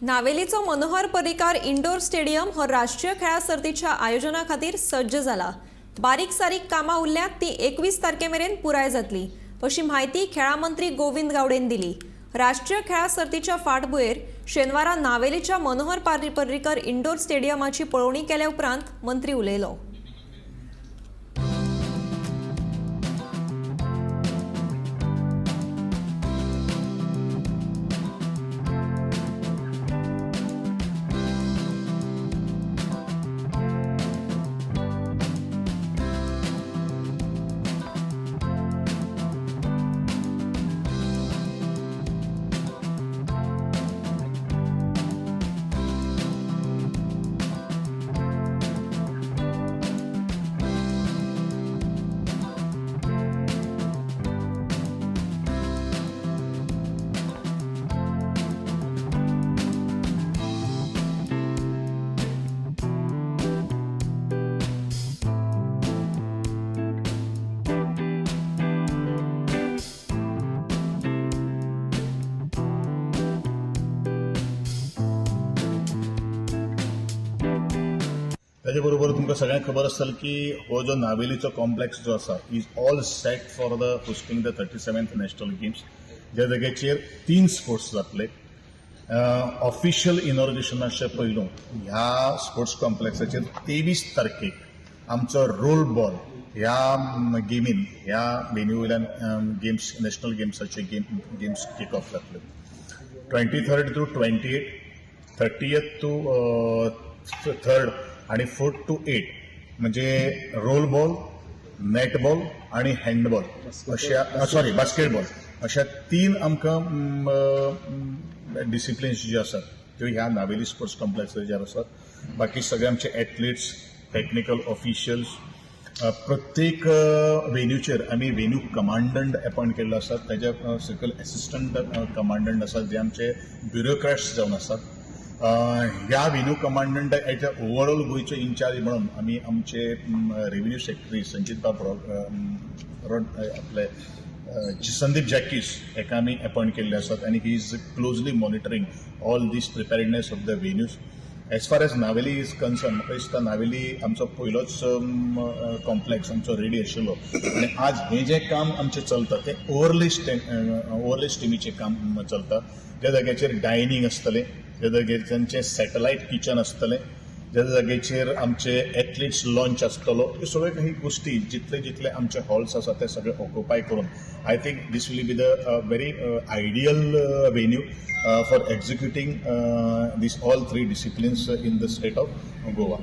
नावेलीचो Manohar Parrikar indoor stadium हो राष्ट्रीय खेळा सर्तीच्या आयोजना खातीर सज्ज जाला। बारीक सारीक कामां उरल्यात ती 21 तारखेमेरेन पुराय जातली, अशी माहिती खेळा मंत्री गोविंद गावडेन दिली। राष्ट्रीय खेळा सर्तीच्या फाटभुंयेर शेनवारा नावेलीच्या मनोहर पर्रीकर इंडोर स्टेडियमाची पळोवणी केल्या उपरांत मंत्री उलयलो। त्याच्या बरोबर तुमकां सगळ्यांक खबर आसतली की हो जो नावेलीचो कॉम्प्लेक्स जो आसा is all set for the hosting the 37th national games. ज्या जाग्याचेर 3 स्पोर्ट्स जातले। ऑफिशियल इनॉग्रेशनाचे पयलू ह्या स्पोर्ट्स कॉम्प्लेक्साचेर 23 तारखेक आमचो रोल बॉल ह्या गेमीन ह्या वेन्यू वयल्यान गेम्स नॅशनल गेम्साचे गेम्स किक ऑफ जातले। 23rd to 28, 30th to 3rd आणि 4th to 8 म्हणजे रोल बॉल, नेट बॉल आणि हँडबॉल अशा बास्केटबॉल अशा 3 आमकां डिसिप्लिन्स जे आसात त्यो ह्या नावेली स्पोर्ट्स कॉम्प्लेक्साचेर आसात। बाकी सगळे आमचे एथलीट्स, टेक्निकल ऑफिशियल्स, प्रत्येक वेन्यूचेर आमी वेन्यू कमांडंट अपॉइंट केल्लो आसात। ताच्या सकयल असिस्टंट कमांडंट आसात जे आमचे ब्युरोक्रॅट्स जावन आसात। ह्या वेन्यू कमांडंट हेच्या ओवरऑल गोयचे इन्चार्ज म्हणून आमी आमचे रेव्हेन्यू सेक्रेटरी संजीत बाब आपले संदीप जॅकीस हेका आमी अपॉइंट केल्ले आसात आनी he is closely monitoring all these preparedness of the venues. As far as Navelim is concern म्हाका दिसता नावेली आमचो पयलोच कॉम्प्लेक्स आमचो रेडी आशिल्लो आनी आज हें जें काम आमचें चलता तें ओवरलेस टिमीचें काम चलता। ज्या जाग्याचेर डायनींग आसतलें, ज्या जाग्याचेर आमचें सॅटलायट किचन आसतलें, ज्या जाग्याचेर आमचे एथलीट्स लॉन्च आसतलो, ह्यो सगळ्यो काही गोष्टी जितले आमचे हॉल्स आसा ते सगळे ऑक्युपाय करून I think this will be the very ideal venue for executing this all 3 disciplines in the state of Goa.